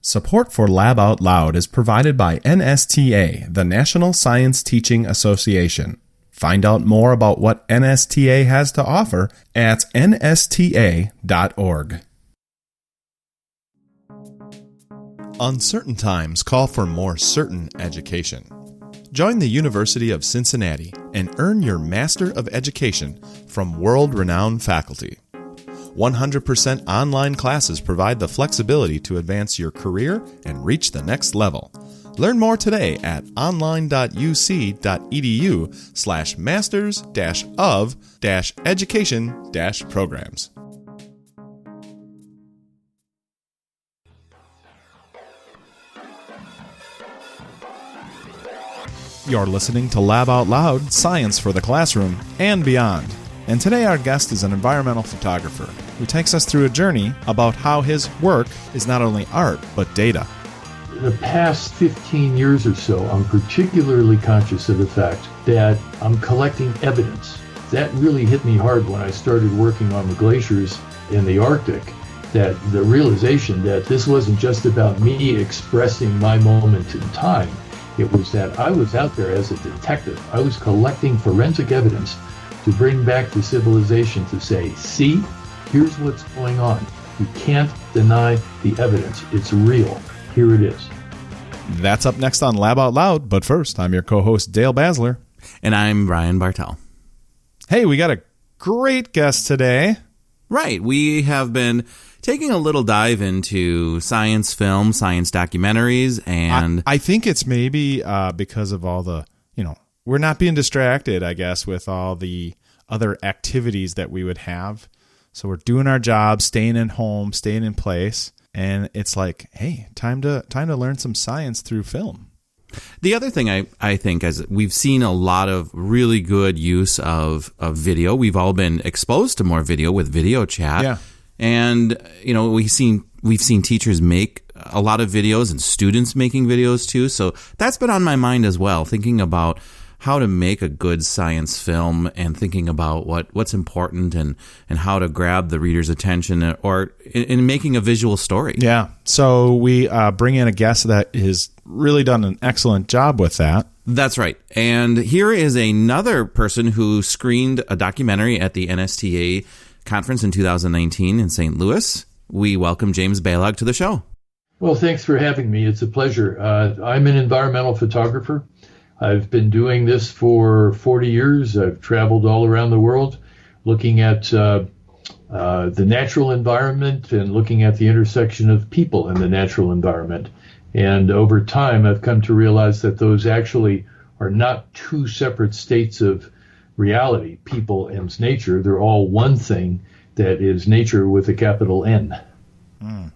Support for Lab Out Loud is provided by NSTA, the National Science Teaching Association. Find out more about what NSTA has to offer at nsta.org. Uncertain times call for more certain education. Join the University of Cincinnati and earn your Master of Education from world-renowned faculty. 100% online classes provide the flexibility to advance your career and reach the next level. Learn more today at online.uc.edu/masters-of-education-programs. You're listening to Lab Out Loud, Science for the Classroom and Beyond. And today our guest is an environmental photographer who takes us through a journey about how his work is not only art, but data. The past 15 years or so, I'm particularly conscious of the fact that I'm collecting evidence. That really hit me hard when I started working on the glaciers in the Arctic, that the realization that this wasn't just about me expressing my moment in time. It was that I was out there as a detective. I was collecting forensic evidence to bring back the civilization to say, see, here's what's going on. You can't deny the evidence. It's real. Here it is. That's up next on Lab Out Loud, but first, I'm your co-host, Dale Basler. And I'm Brian Bartel. Hey, we got a great guest today. Right. We have been taking a little dive into science film, science documentaries, and I think it's maybe because of all the, we're not being distracted, I guess, with all the other activities that we would have. So we're doing our job, staying at home, staying in place, and it's like, hey, time to learn some science through film. The other thing I think is we've seen a lot of really good use of video. We've all been exposed to more video with video chat. Yeah. And, we've seen teachers make a lot of videos and students making videos too. So that's been on my mind as well, thinking about how to make a good science film and thinking about what's important and how to grab the reader's attention or in making a visual story. Yeah. So we bring in a guest that has really done an excellent job with that. That's right. And here is another person who screened a documentary at the NSTA conference in 2019 in St. Louis. We welcome James Balog to the show. Well, thanks for having me. It's a pleasure. I'm an environmental photographer. I've been doing this for 40 years. I've traveled all around the world looking at the natural environment and looking at the intersection of people and the natural environment. And over time, I've come to realize that those actually are not two separate states of reality, people and nature. They're all one thing that is nature with a capital N. Mm.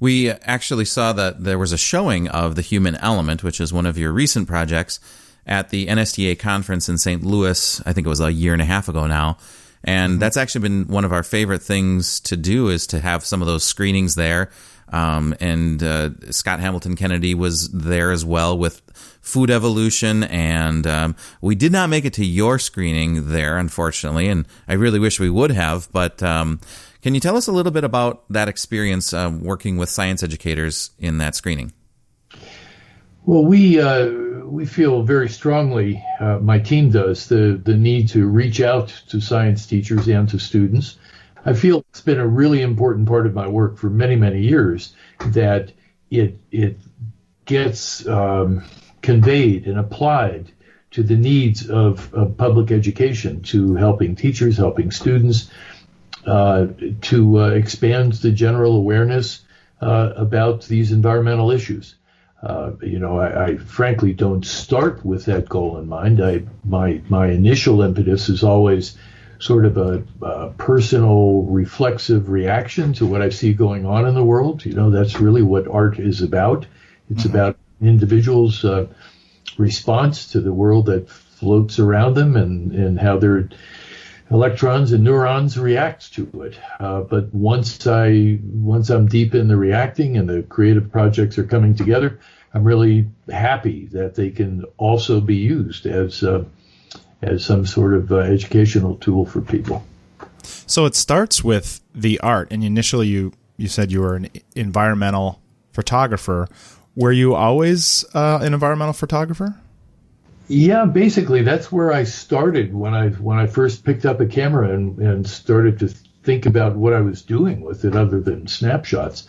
We actually saw that there was a showing of The Human Element, which is one of your recent projects, at the NSTA conference in St. Louis. I think it was a year and a half ago now. And that's actually been one of our favorite things to do, is to have some of those screenings there. And Scott Hamilton Kennedy was there as well with Food Evolution. And we did not make it to your screening there, unfortunately. And I really wish we would have. But can you tell us a little bit about that experience working with science educators in that screening? Well, we feel very strongly, my team does, the need to reach out to science teachers and to students. I feel it's been a really important part of my work for many, many years, that it gets conveyed and applied to the needs of public education, to helping teachers, helping students, to expand the general awareness about these environmental issues. I frankly don't start with that goal in mind. My initial impetus is always sort of a personal, reflexive reaction to what I see going on in the world. That's really what art is about. It's about individuals' response to the world that floats around them and how their electrons and neurons react to it. But once I'm deep in the reacting and the creative projects are coming together, I'm really happy that they can also be used as some sort of educational tool for people. So it starts with the art, and initially you said you were an environmental photographer. Were you always an environmental photographer? Yeah, basically that's where I started when I first picked up a camera and started to think about what I was doing with it other than snapshots.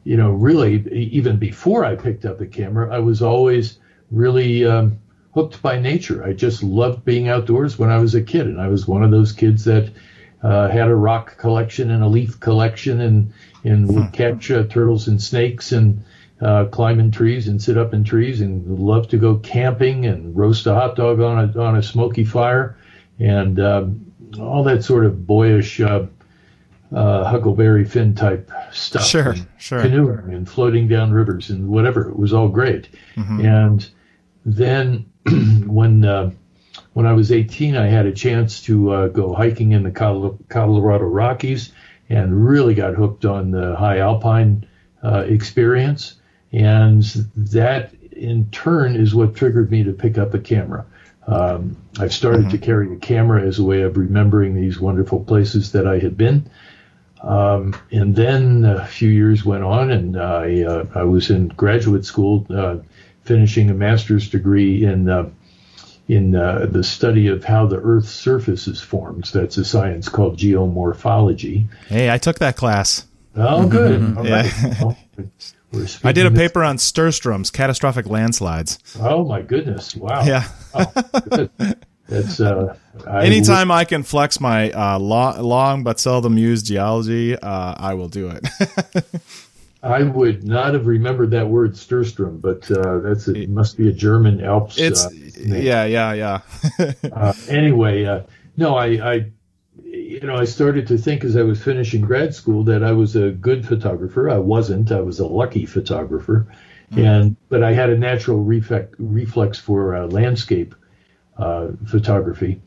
Really, even before I picked up a camera, I was always really hooked by nature. I just loved being outdoors when I was a kid, and I was one of those kids that had a rock collection and a leaf collection and would catch turtles and snakes and climb in trees and sit up in trees and loved to go camping and roast a hot dog on a smoky fire and all that sort of boyish Huckleberry Finn type stuff. Sure. Canoeing and floating down rivers and whatever. It was all great. Mm-hmm. And then when I was 18, I had a chance to go hiking in the Colorado Rockies and really got hooked on the high alpine experience. And that, in turn, is what triggered me to pick up a camera. I started to carry a camera as a way of remembering these wonderful places that I had been. And then a few years went on, and I was in graduate school finishing a master's degree in the study of how the Earth's surface is formed. That's a science called geomorphology. Hey, I took that class. Oh, good. All right. Well, I did a paper on Sturströms, catastrophic landslides. Oh, my goodness. Wow. Yeah. Oh, good. That's anytime I can flex my long but seldom used geology, I will do it. I would not have remembered that word Sturström, but it must be a German Alps. Name. Yeah. Anyway, no, I started to think as I was finishing grad school that I was a good photographer. I wasn't. I was a lucky photographer, but I had a natural reflex for landscape photography,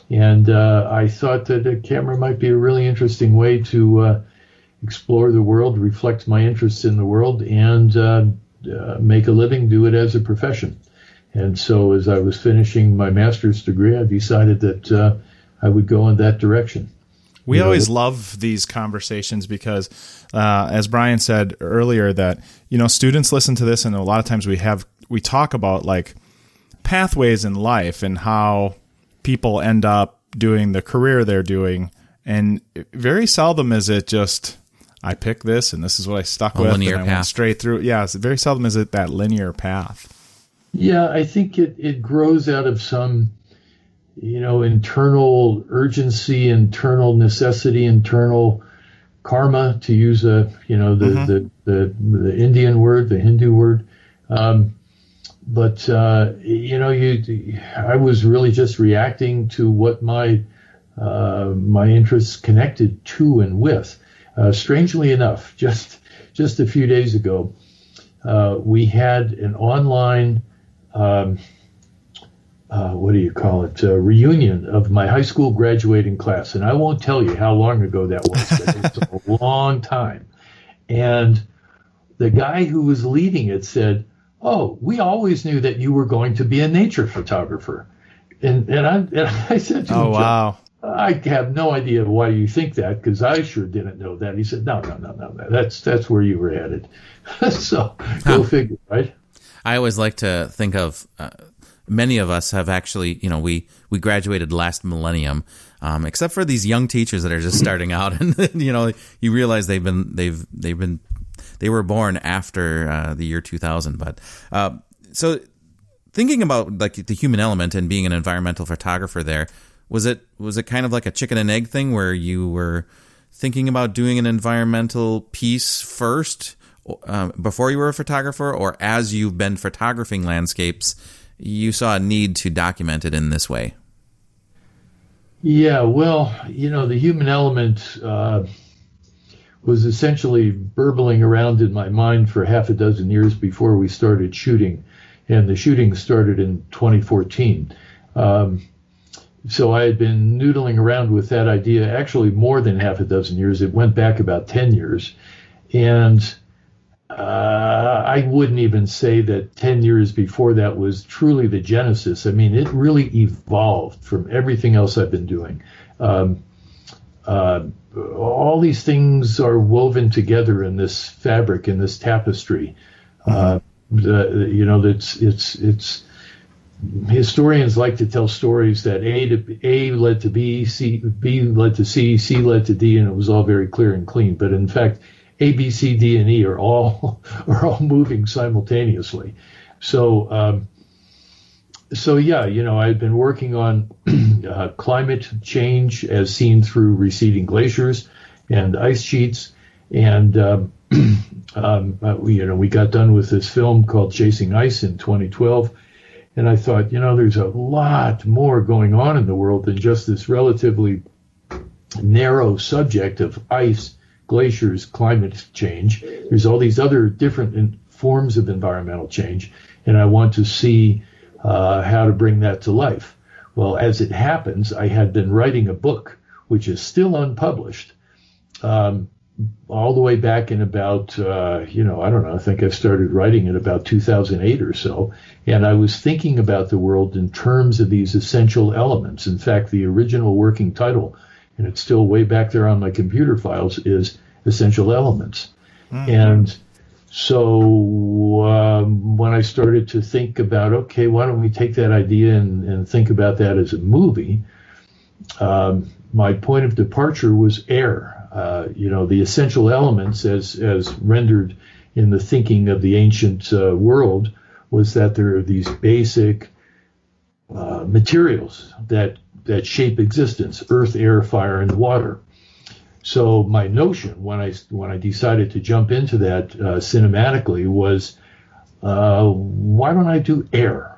and I thought that a camera might be a really interesting way to explore the world, reflect my interests in the world, and make a living, do it as a profession. And so as I was finishing my master's degree, I decided that I would go in that direction. We always love these conversations because, as Brian said earlier, that students listen to this, and a lot of times we talk about like pathways in life and how people end up doing the career they're doing, and very seldom is it just I pick this and this is what I stuck with and I went straight through. Yeah, very seldom is it that linear path. Yeah, I think it grows out of some internal urgency, internal necessity, internal karma, to use the Indian word, the Hindu word. But I was really just reacting to what my interests connected to and with. Strangely enough, just a few days ago, we had an online reunion of my high school graduating class. And I won't tell you how long ago that was, but it was a long time. And the guy who was leading it said, "Oh, we always knew that you were going to be a nature photographer." And I said to him, wow. "I have no idea why you think that, because I sure didn't know that." He said, No. That's where you were headed." So go figure, right? I always like to think of many of us have actually, we graduated last millennium, except for these young teachers that are just starting out, and you realize they were born after the year 2000. But so thinking about like the human element and being an environmental photographer, there was it kind of like a chicken and egg thing where you were thinking about doing an environmental piece first before you were a photographer, or as you've been photographing landscapes, you saw a need to document it in this way? Yeah, well, the human element was essentially burbling around in my mind for half a dozen years before we started shooting, and the shooting started in 2014. So I had been noodling around with that idea actually more than half a dozen years. It went back about 10 years. And I wouldn't even say that 10 years before that was truly the genesis. I mean, it really evolved from everything else I've been doing. All these things are woven together in this fabric, in this tapestry. It's historians like to tell stories that A led to B, B led to C led to D, and it was all very clear and clean. But in fact, A, B, C, D, and E are all moving simultaneously. So yeah, I've been working on climate change as seen through receding glaciers and ice sheets, and we got done with this film called Chasing Ice in 2012. And I thought, there's a lot more going on in the world than just this relatively narrow subject of ice, glaciers, climate change. There's all these other different forms of environmental change, and I want to see how to bring that to life. Well, as it happens, I had been writing a book, which is still unpublished, all the way back in about, I don't know, I think I started writing in about 2008 or so. And I was thinking about the world in terms of these essential elements. In fact, the original working title, and it's still way back there on my computer files, is Essential Elements. Mm-hmm. And so when I started to think about, okay, why don't we take that idea and think about that as a movie, my point of departure was air. The essential elements as rendered in the thinking of the ancient world was that there are these basic materials that shape existence: earth, air, fire, and water. So my notion when I decided to jump into that cinematically was, why don't I do air?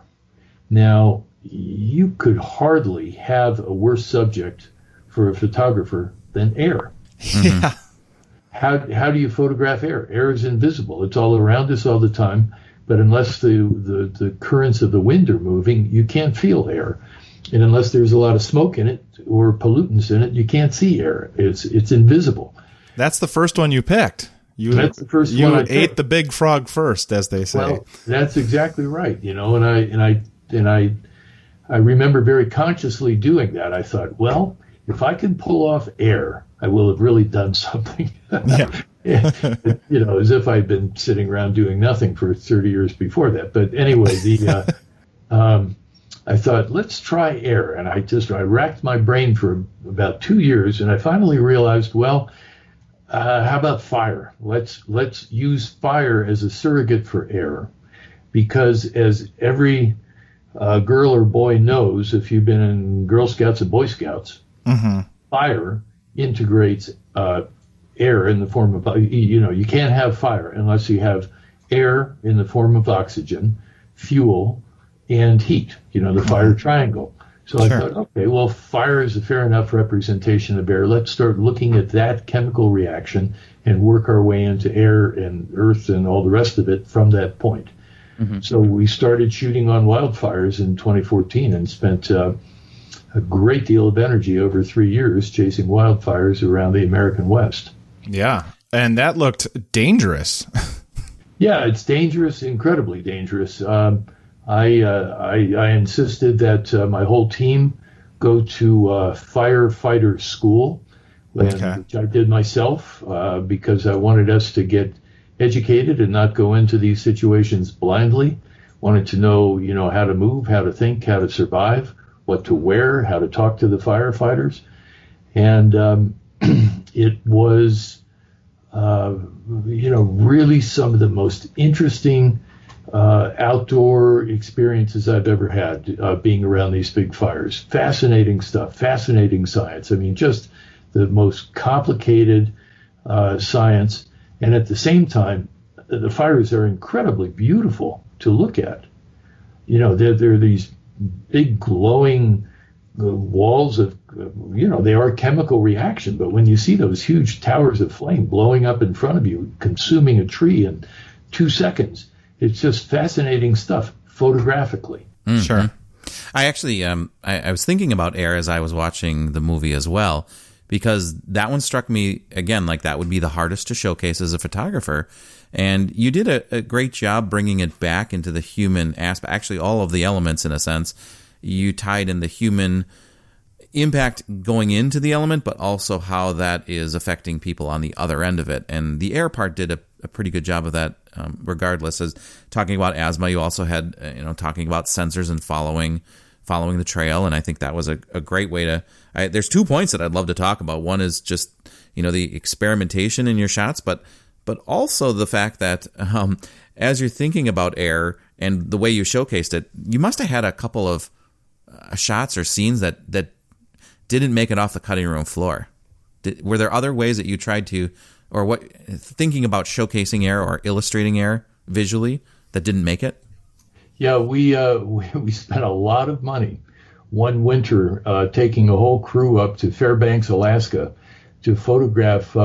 Now, you could hardly have a worse subject for a photographer than air. Yeah. How do you photograph air? Air is invisible. It's all around us all the time. But unless the currents of the wind are moving, you can't feel air. And unless there's a lot of smoke in it or pollutants in it, you can't see air. It's invisible. That's the first one you picked. That's the first one I picked. You ate the big frog first, as they say. Well, that's exactly right. And I remember very consciously doing that. I thought, well, if I can pull off air, I will have really done something. Yeah. As if I'd been sitting around doing nothing for 30 years before that. But anyway, I thought, let's try air. And I racked my brain for about 2 years, and I finally realized, well, how about fire? Let's use fire as a surrogate for air, because as every girl or boy knows, if you've been in Girl Scouts and Boy Scouts, mm-hmm. Fire integrates air in the form of, you can't have fire unless you have air in the form of oxygen, fuel, and heat, the fire triangle. So sure. I thought, okay, well, fire is a fair enough representation of air. Let's start looking at that chemical reaction and work our way into air and earth and all the rest of it from that point. Mm-hmm. So we started shooting on wildfires in 2014 and spent a great deal of energy over 3 years chasing wildfires around the American West. Yeah, and that looked dangerous. Yeah, it's dangerous, incredibly dangerous. I insisted that my whole team go to firefighter school, which I did myself because I wanted us to get educated and not go into these situations blindly. Wanted to know, how to move, how to think, how to survive, what to wear, how to talk to the firefighters. And it was, really some of the most interesting outdoor experiences I've ever had being around these big fires. Fascinating stuff, fascinating science. I mean, just the most complicated science. And at the same time, the fires are incredibly beautiful to look at. They're these big glowing walls of, they are chemical reaction. But when you see those huge towers of flame blowing up in front of you, consuming a tree in 2 seconds, it's just fascinating stuff photographically. Mm-hmm. Sure. I actually, I was thinking about air as I was watching the movie as well, because that one struck me, again, like that would be the hardest to showcase as a photographer. And you did a great job bringing it back into the human aspect, actually all of the elements in a sense. You tied in the human, impact going into the element, but also how that is affecting people on the other end of it. And the air part did a pretty good job of that, regardless. As talking about asthma, you also had, talking about sensors and following the trail. And I think that was a great way to, there's 2 points that I'd love to talk about. One is just, the experimentation in your shots, but also the fact that as you're thinking about air and the way you showcased it, you must have had a couple of shots or scenes that didn't make it off the cutting room floor. Were there other ways that you tried to, or thinking about showcasing air or illustrating air visually that didn't make it? Yeah, we spent a lot of money one winter taking a whole crew up to Fairbanks, Alaska, to photograph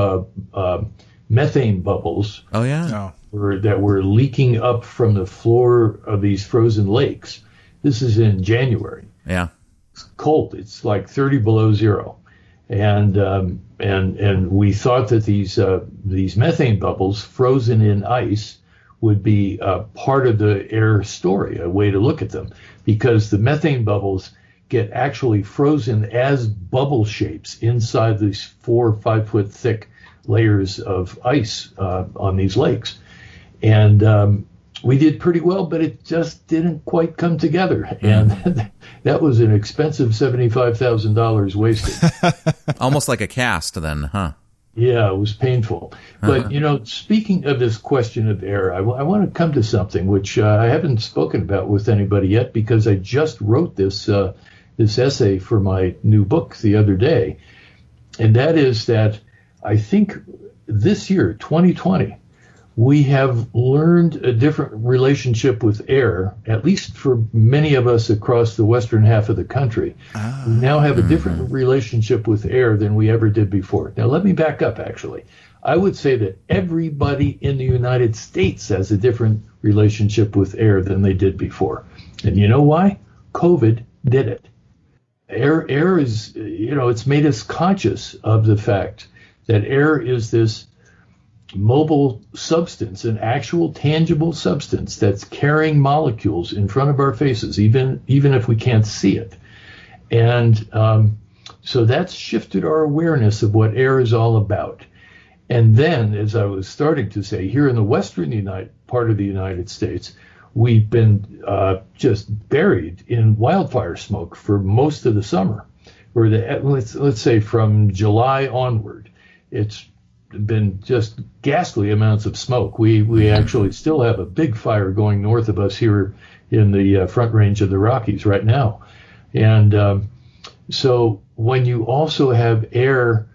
methane bubbles. Oh yeah, that were leaking up from the floor of these frozen lakes. This is in January. Yeah, it's cold. It's like 30 below zero, and we thought that these methane bubbles frozen in ice would be part of the air story, a way to look at them, because the methane bubbles get actually frozen as bubble shapes inside these 4 or 5 foot thick layers of ice on these lakes. And we did pretty well, but it just didn't quite come together. And that was an expensive $75,000 wasted. Almost like a cast then, huh? Yeah, it was painful. But, speaking of this question of air, I want to come to something which I haven't spoken about with anybody yet, because I just wrote this essay for my new book the other day. And that is that I think this year, 2020, we have learned a different relationship with air, at least for many of us across the western half of the country. We now have a different relationship with air than we ever did before. Now, let me back up, actually. I would say that everybody in the United States has a different relationship with air than they did before. And you know why? COVID did it. Air is, it's made us conscious of the fact that air is this mobile substance, an actual tangible substance that's carrying molecules in front of our faces, even if we can't see it. And so that's shifted our awareness of what air is all about. And then, as I was starting to say, here in the western part of the United States, we've been just buried in wildfire smoke for most of the summer, or let's say from July onward. It's been just ghastly amounts of smoke. We actually still have a big fire going north of us here in the Front Range of the Rockies right now. And so when you also have air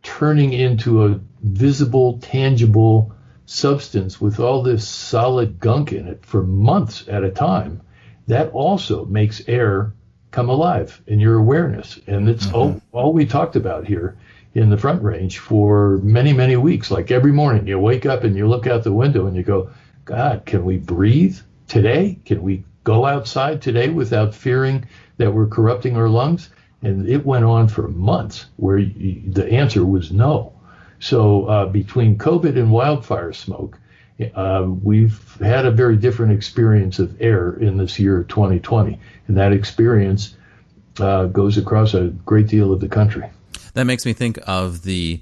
turning into a visible, tangible substance with all this solid gunk in it for months at a time, that also makes air come alive in your awareness. And it's all we talked about here in the Front Range for many, many weeks. Like every morning you wake up and you look out the window and you go, God, can we breathe today? Can we go outside today without fearing that we're corrupting our lungs? And it went on for months where the answer was no. So between COVID and wildfire smoke, we've had a very different experience of air in this year 2020. And that experience goes across a great deal of the country. That makes me think of the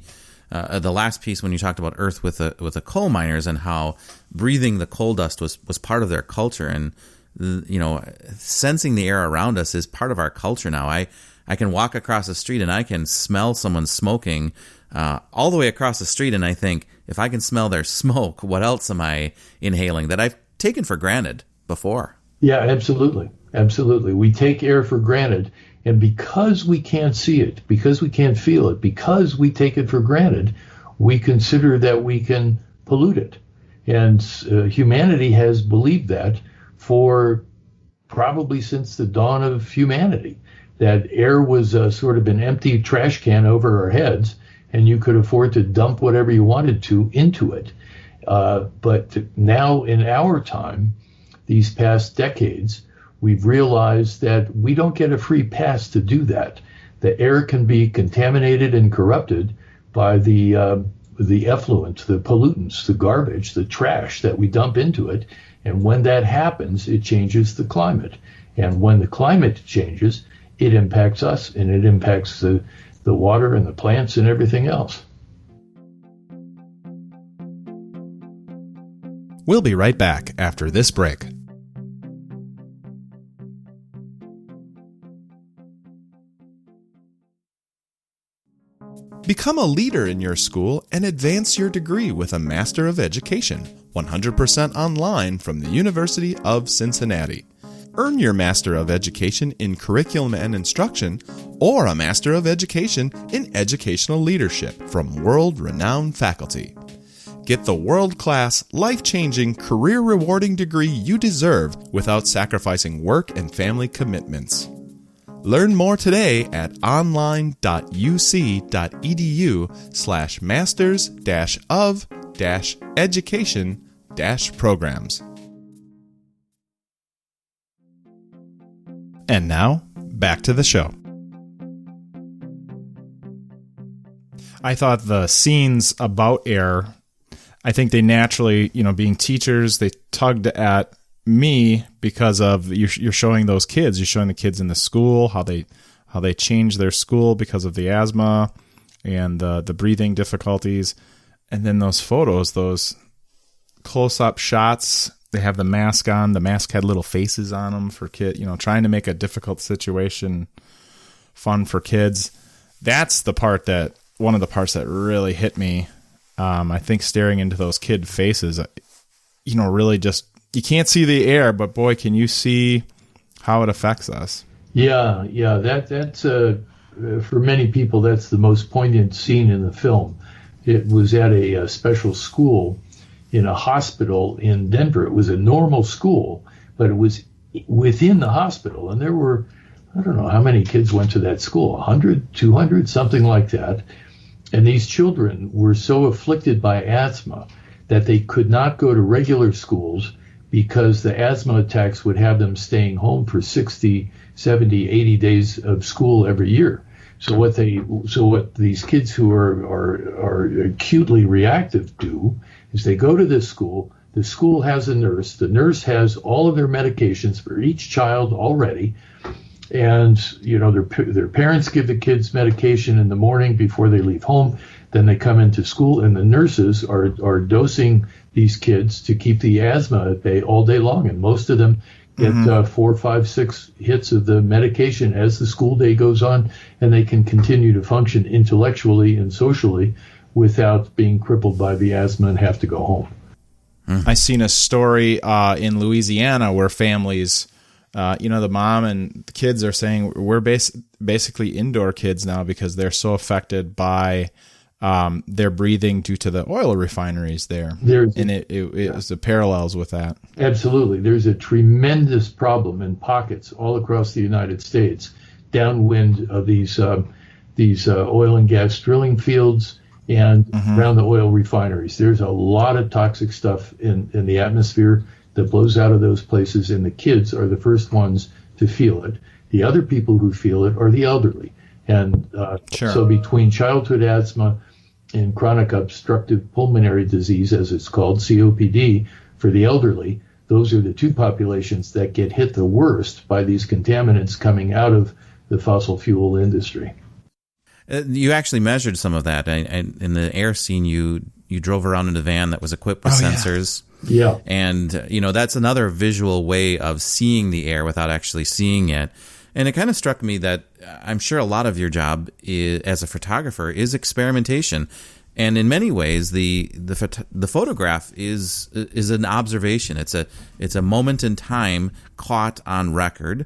last piece when you talked about Earth with the coal miners and how breathing the coal dust was part of their culture, and sensing the air around us is part of our culture now. I can walk across the street and I can smell someone smoking all the way across the street, and I think, if I can smell their smoke, what else am I inhaling that I've taken for granted before? Yeah, absolutely. Absolutely. We take air for granted. And because we can't see it, because we can't feel it, because we take it for granted, we consider that we can pollute it. And humanity has believed that for probably since the dawn of humanity, that air was sort of an empty trash can over our heads, and you could afford to dump whatever you wanted to into it. But now in our time, these past decades, we've realized that we don't get a free pass to do that. The air can be contaminated and corrupted by the effluent, the pollutants, the garbage, the trash that we dump into it. And when that happens, it changes the climate. And when the climate changes, it impacts us, and it impacts the water and the plants and everything else. We'll be right back after this break. Become a leader in your school and advance your degree with a Master of Education, 100% online from the University of Cincinnati. Earn your Master of Education in Curriculum and Instruction or a Master of Education in Educational Leadership from world-renowned faculty. Get the world-class, life-changing, career-rewarding degree you deserve without sacrificing work and family commitments. Learn more today at online.uc.edu/masters-of-education-programs. And now, back to the show. I thought the scenes about air, I think they naturally, being teachers, they tugged at me because of you're showing those kids, you're showing the kids in the school how they change their school because of the asthma and the breathing difficulties, and then those photos, those close-up shots. They have the mask on. The mask had little faces on them for kids, trying to make a difficult situation fun for kids. That's one of the parts that really hit me. I think staring into those kid faces, really just, you can't see the air, but boy, can you see how it affects us. Yeah. That's for many people, that's the most poignant scene in the film. It was at a special school in a hospital in Denver. It was a normal school, but it was within the hospital. And there were, I don't know how many kids went to that school, 100, 200, something like that. And these children were so afflicted by asthma that they could not go to regular schools because the asthma attacks would have them staying home for 60, 70, 80 days of school every year. So what these kids who are acutely reactive do is they go to this school. The school has a nurse. The nurse has all of their medications for each child already. And, their parents give the kids medication in the morning before they leave home. Then they come into school, and the nurses are dosing these kids to keep the asthma at bay all day long. And most of them get 4, 5, 6 hits of the medication as the school day goes on, and they can continue to function intellectually and socially without being crippled by the asthma and have to go home. I seen a story in Louisiana where families, the mom and the kids are saying we're basically indoor kids now because they're so affected by their breathing due to the oil refineries there. It was the parallels with that. Absolutely. There's a tremendous problem in pockets all across the United States, downwind of these oil and gas drilling fields and around the oil refineries. There's a lot of toxic stuff in the atmosphere that blows out of those places, and the kids are the first ones to feel it. The other people who feel it are the elderly. And so between childhood asthma and chronic obstructive pulmonary disease, as it's called, COPD, for the elderly, those are the two populations that get hit the worst by these contaminants coming out of the fossil fuel industry. You actually measured some of that. In the air scene, you drove around in a van that was equipped with sensors. Yeah. And, that's another visual way of seeing the air without actually seeing it. And it kind of struck me that I'm sure a lot of your job as a photographer is experimentation. And in many ways, the photograph is an observation. It's a moment in time caught on record,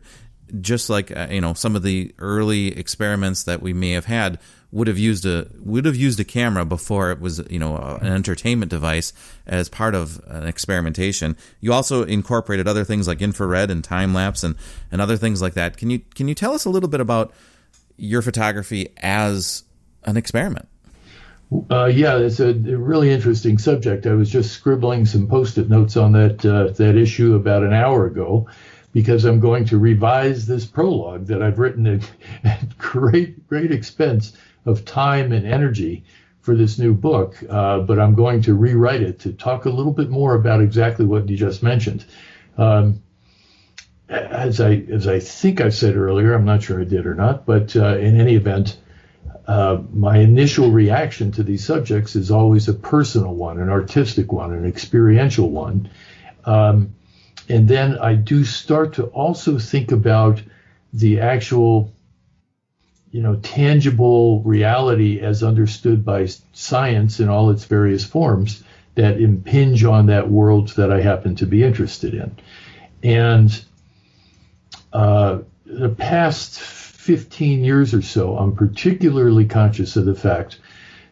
just like some of the early experiments that we may have had would have used a camera before it was an entertainment device as part of an experimentation. You also incorporated other things like infrared and time lapse and other things like that. Can you tell us a little bit about your photography as an experiment? It's a really interesting subject. I was just scribbling some Post-it notes on that issue about an hour ago, because I'm going to revise this prologue that I've written at great expense of time and energy for this new book. But I'm going to rewrite it to talk a little bit more about exactly what you just mentioned. as I think I said earlier, I'm not sure I did or not, but in any event, my initial reaction to these subjects is always a personal one, an artistic one, an experiential one. And then I do start to also think about the actual, tangible reality as understood by science in all its various forms that impinge on that world that I happen to be interested in. And the past 15 years or so, I'm particularly conscious of the fact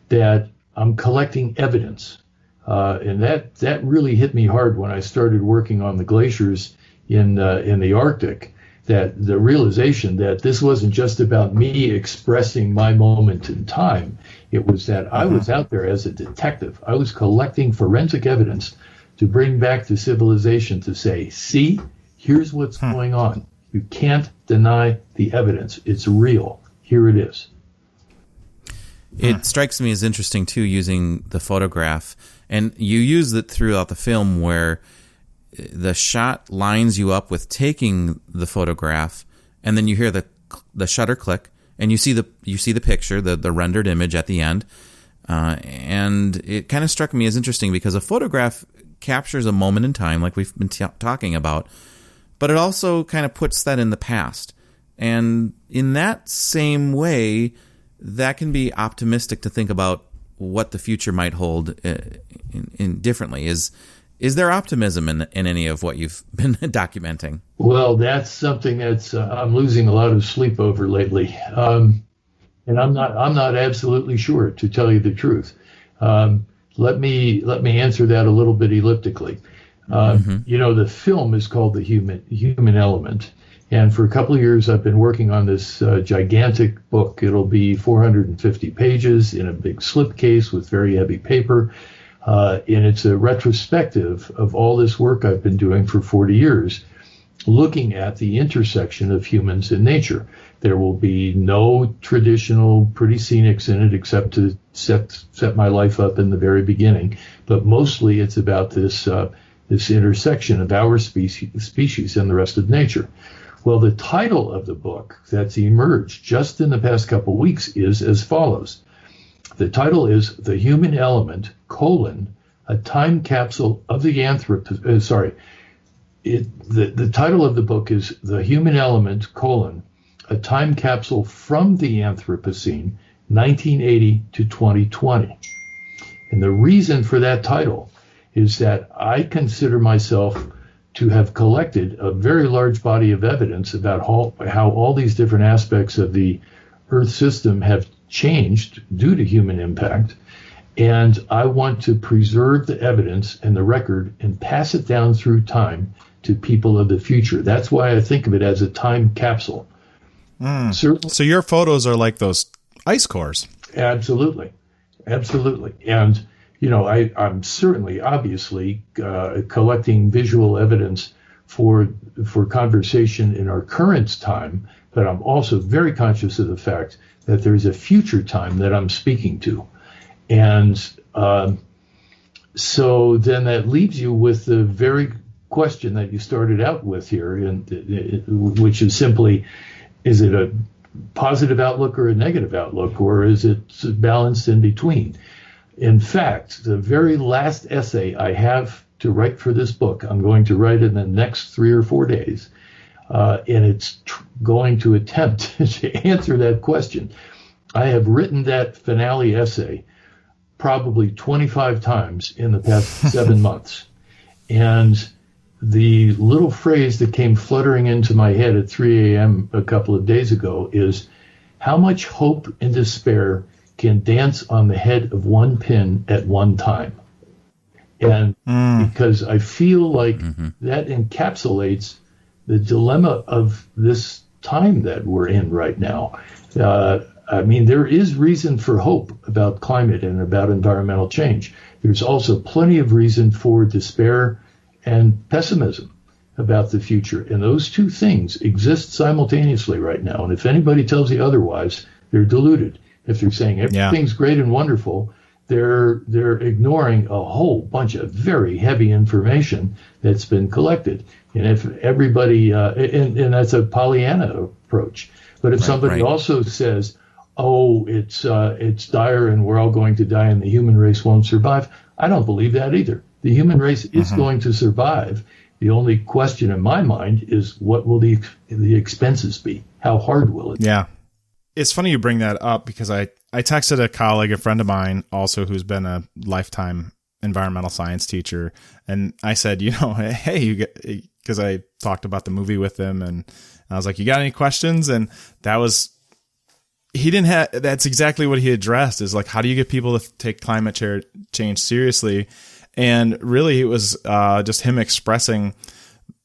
that I'm collecting evidence. And that really hit me hard when I started working on the glaciers in the Arctic, that the realization that this wasn't just about me expressing my moment in time. It was that I was out there as a detective. I was collecting forensic evidence to bring back to civilization to say, see, here's what's going on. You can't deny the evidence. It's real. Here it is. It strikes me as interesting, too, using the photograph. And you use it throughout the film where the shot lines you up with taking the photograph, and then you hear the shutter click, and you see the picture, the rendered image at the end. And it kind of struck me as interesting because a photograph captures a moment in time, like we've been talking about, but it also kind of puts that in the past. And in that same way, that can be optimistic to think about what the future might hold in differently. Is there optimism in any of what you've been documenting? Well, that's something that's I'm losing a lot of sleep over lately, and I'm not absolutely sure, to tell you the truth. Let me answer that a little bit elliptically. The film is called The Human Element. And for a couple of years, I've been working on this gigantic book. It'll be 450 pages in a big slipcase with very heavy paper. And it's a retrospective of all this work I've been doing for 40 years, looking at the intersection of humans and nature. There will be no traditional pretty scenics in it except to set my life up in the very beginning. But mostly it's about this intersection of our species and the rest of nature. Well, the title of the book that's emerged just in the past couple of weeks is as follows. The title is The Human Element, a time capsule of the Anthropocene. The title of the book is The Human Element, a time capsule from the Anthropocene, 1980 to 2020. And the reason for that title is that I consider myself to have collected a very large body of evidence about how all these different aspects of the Earth system have changed due to human impact. And I want to preserve the evidence and the record and pass it down through time to people of the future. That's why I think of it as a time capsule. So your photos are like those ice cores. Absolutely. And I'm certainly, obviously, collecting visual evidence for conversation in our current time, but I'm also very conscious of the fact that there's a future time that I'm speaking to. And so then that leaves you with the very question that you started out with here, which is simply, is it a positive outlook or a negative outlook, or is it balanced in between? In fact, the very last essay I have to write for this book, I'm going to write in the next 3 or 4 days, and it's going to attempt to answer that question. I have written that finale essay probably 25 times in the past 7 months. And the little phrase that came fluttering into my head at 3 a.m. a couple of days ago is, how much hope and despair can dance on the head of one pin at one time? And because I feel like that encapsulates the dilemma of this time that we're in right now. There is reason for hope about climate and about environmental change. There's also plenty of reason for despair and pessimism about the future. And those two things exist simultaneously right now. And if anybody tells you otherwise, they're deluded. If they're saying everything's great and wonderful, they're ignoring a whole bunch of very heavy information that's been collected. And if everybody, and that's a Pollyanna approach. But if somebody also says, "Oh, it's dire and we're all going to die and the human race won't survive," I don't believe that either. The human race is going to survive. The only question in my mind is, what will the expenses be? How hard will it be? Yeah. It's funny you bring that up, because I texted a colleague, a friend of mine also, who's been a lifetime environmental science teacher. And I said, hey, because I talked about the movie with him, and I was like, "You got any questions?" And that's exactly what he addressed, is like, how do you get people to take climate change seriously? And really, it was just him expressing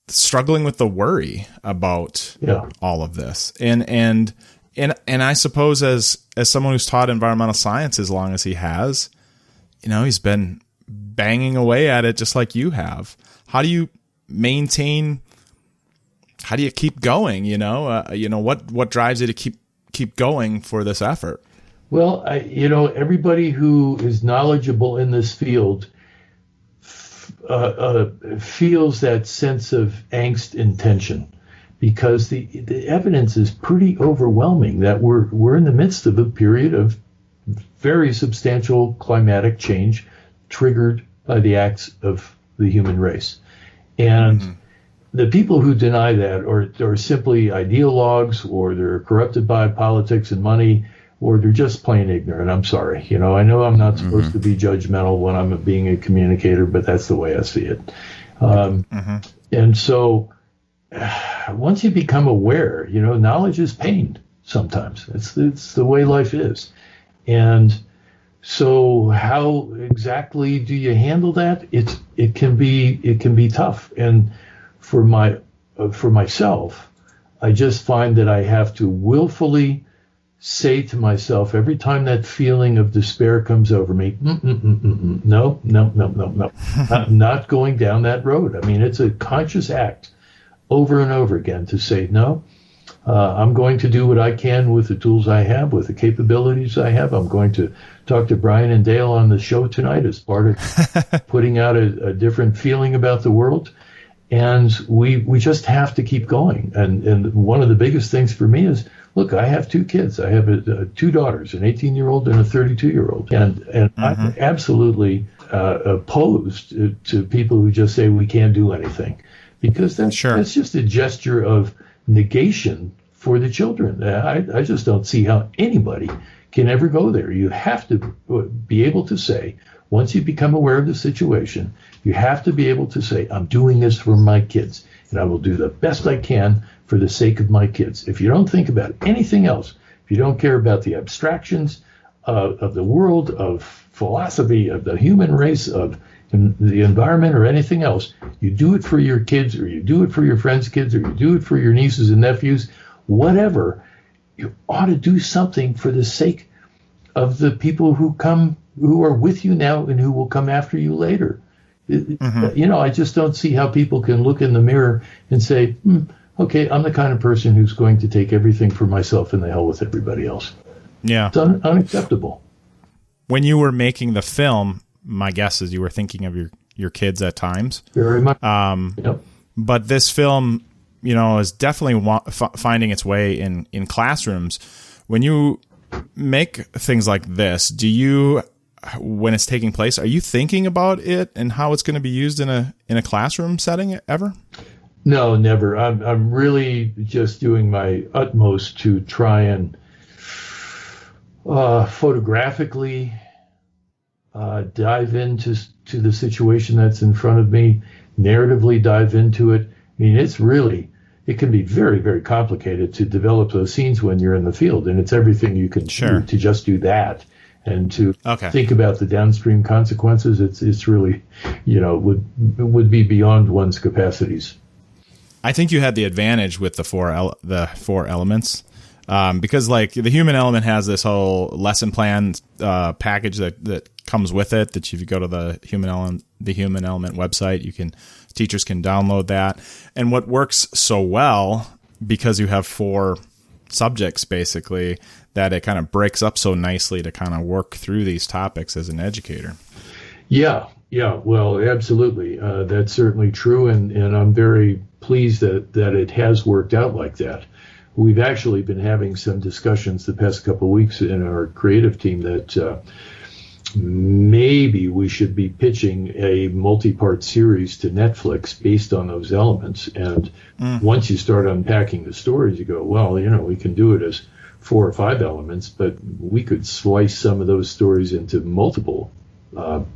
struggling with the worry about all of this. And I suppose as someone who's taught environmental science as long as he has, he's been banging away at it just like you have. How do you keep going? What drives you to keep going for this effort? Well, everybody who is knowledgeable in this field feels that sense of angst and tension, because the evidence is pretty overwhelming that we're in the midst of a period of very substantial climatic change triggered by the acts of the human race. And the people who deny that are simply ideologues, or they're corrupted by politics and money, or they're just plain ignorant. I'm sorry. I know I'm not supposed to be judgmental when I'm being a communicator, but that's the way I see it. And so once you become aware, knowledge is pain sometimes. It's the way life is. And so how exactly do you handle that? It can be tough. And for myself, I just find that I have to willfully say to myself, every time that feeling of despair comes over me, no, I'm not going down that road. I mean, it's a conscious act over and over again to say, no, I'm going to do what I can with the tools I have, with the capabilities I have. I'm going to talk to Brian and Dale on the show tonight as part of putting out a different feeling about the world. And we just have to keep going. And one of the biggest things for me is, look, I have two kids. I have two daughters, an 18-year-old and a 32-year-old. And I'm absolutely opposed to people who just say we can't do anything, because that's just a gesture of negation for the children. I just don't see how anybody can ever go there. You have to be able to say, once you become aware of the situation, you have to be able to say, I'm doing this for my kids, and I will do the best I can for the sake of my kids. If you don't think about anything else, if you don't care about the abstractions of the world, of philosophy, of the human race, of the environment, or anything else, you do it for your kids, or you do it for your friends' kids, or you do it for your nieces and nephews, whatever, you ought to do something for the sake of the people who are with you now and who will come after you later. I just don't see how people can look in the mirror and say, okay, I'm the kind of person who's going to take everything for myself and the hell with everybody else. Yeah. It's unacceptable. When you were making the film, my guess is you were thinking of your kids at times. Very much. But this film, is definitely finding its way in classrooms. When you make things like this, do you, when it's taking place, are you thinking about it and how it's going to be used in a classroom setting ever? No, never. I'm really just doing my utmost to try and photographically dive into the situation that's in front of me, narratively dive into it. I mean, it can be very, very complicated to develop those scenes when you're in the field, and it's everything you can do to just do that. And to think about the downstream consequences, it's really, would be beyond one's capacities. I think you had the advantage with the four elements, because like the human element has this whole lesson plan package that comes with it. That if you go to the human element website, teachers can download that. And what works so well, because you have four subjects, basically, that it kind of breaks up so nicely to kind of work through these topics as an educator. Yeah, well, absolutely. That's certainly true, and I'm very pleased that it has worked out like that. We've actually been having some discussions the past couple of weeks in our creative team that maybe we should be pitching a multi-part series to Netflix based on those elements. And once you start unpacking the stories, you go, well, we can do it as 4 or 5 elements, but we could slice some of those stories into multiple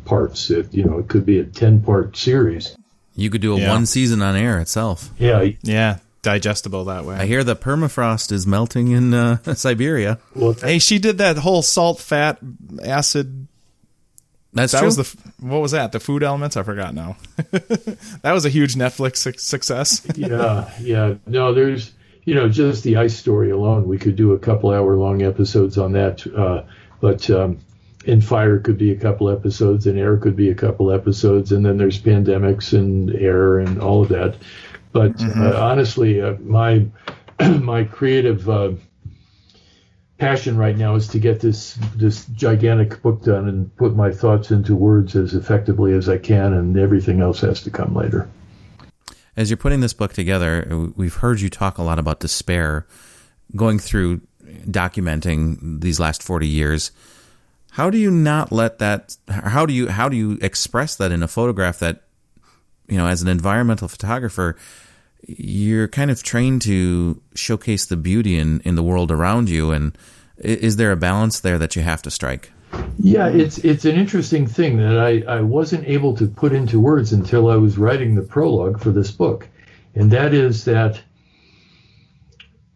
parts. It could be a 10-part series. You could do a 1 season on air itself. Yeah. Digestible that way. I hear the permafrost is melting in Siberia. Well, hey, she did that whole salt, fat, acid. That true. What was that? The food elements? I forgot now. That was a huge Netflix success. Yeah. No, there's, just the ice story alone. We could do a couple hour-long episodes on that. But in fire could be a couple episodes, and air could be a couple episodes, and then there's pandemics and air and all of that. But honestly, my creative passion right now is to get this gigantic book done and put my thoughts into words as effectively as I can, and everything else has to come later. As you're putting this book together, we've heard you talk a lot about despair, going through documenting these last 40 years. How do you not let that? How do you express that in a photograph that, as an environmental photographer, you're kind of trained to showcase the beauty in the world around you, and is there a balance there that you have to strike? Yeah, it's an interesting thing that I wasn't able to put into words until I was writing the prologue for this book, and that is that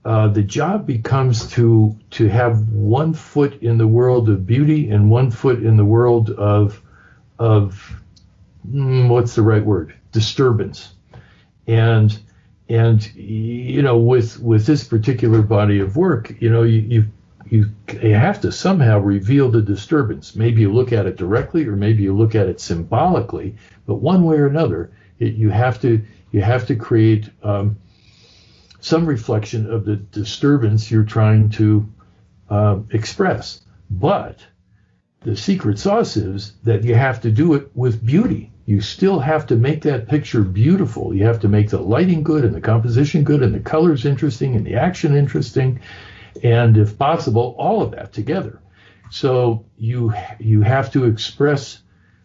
the job becomes to have 1 foot in the world of beauty and 1 foot in the world of what's the right word? Disturbance. And with this particular body of work, you have to somehow reveal the disturbance. Maybe you look at it directly, or maybe you look at it symbolically. But one way or another, you have to create some reflection of the disturbance you're trying to express. But the secret sauce is that you have to do it with beauty. You still have to make that picture beautiful. You have to make the lighting good, and the composition good, and the colors interesting, and the action interesting, and if possible, all of that together. So you have to express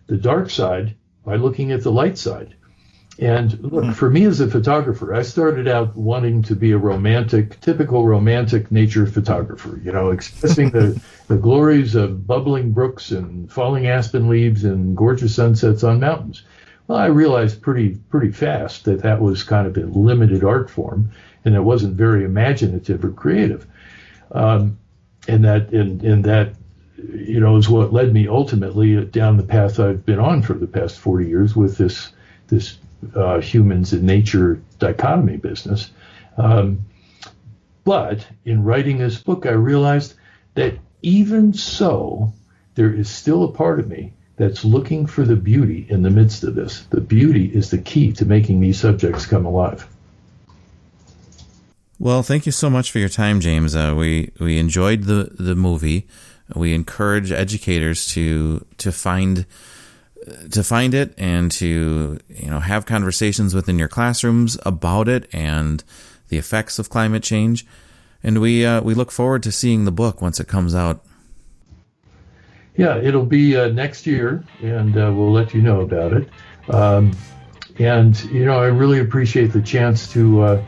the dark side by looking at the light side. And look, for me as a photographer, I started out wanting to be a typical romantic nature photographer, expressing the glories of bubbling brooks and falling aspen leaves and gorgeous sunsets on mountains. Well, I realized pretty fast that was kind of a limited art form, and it wasn't very imaginative or creative. And that is what led me ultimately down the path I've been on for the past 40 years with this humans and nature dichotomy business. But in writing this book, I realized that even so, there is still a part of me that's looking for the beauty in the midst of this. The beauty is the key to making these subjects come alive. Well, thank you so much for your time, James. We enjoyed the movie. We encourage educators to find it and to have conversations within your classrooms about it and the effects of climate change. And we look forward to seeing the book once it comes out. Yeah, it'll be next year, and we'll let you know about it. And I really appreciate the chance to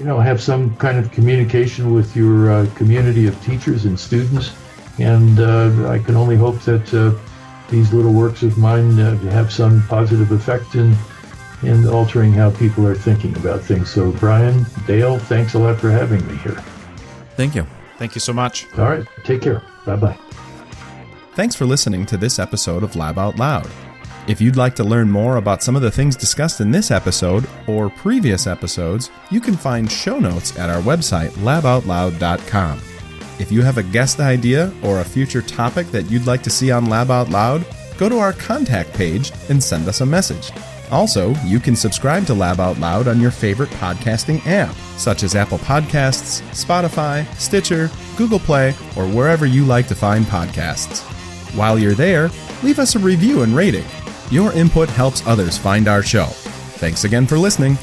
have some kind of communication with your community of teachers and students. And I can only hope that these little works of mine have some positive effect in altering how people are thinking about things. So, Brian, Dale, thanks a lot for having me here. Thank you. Thank you so much. All right. Take care. Bye-bye. Thanks for listening to this episode of Lab Out Loud. If you'd like to learn more about some of the things discussed in this episode or previous episodes, you can find show notes at our website, laboutloud.com. If you have a guest idea or a future topic that you'd like to see on Lab Out Loud, go to our contact page and send us a message. Also, you can subscribe to Lab Out Loud on your favorite podcasting app, such as Apple Podcasts, Spotify, Stitcher, Google Play, or wherever you like to find podcasts. While you're there, leave us a review and rating. Your input helps others find our show. Thanks again for listening.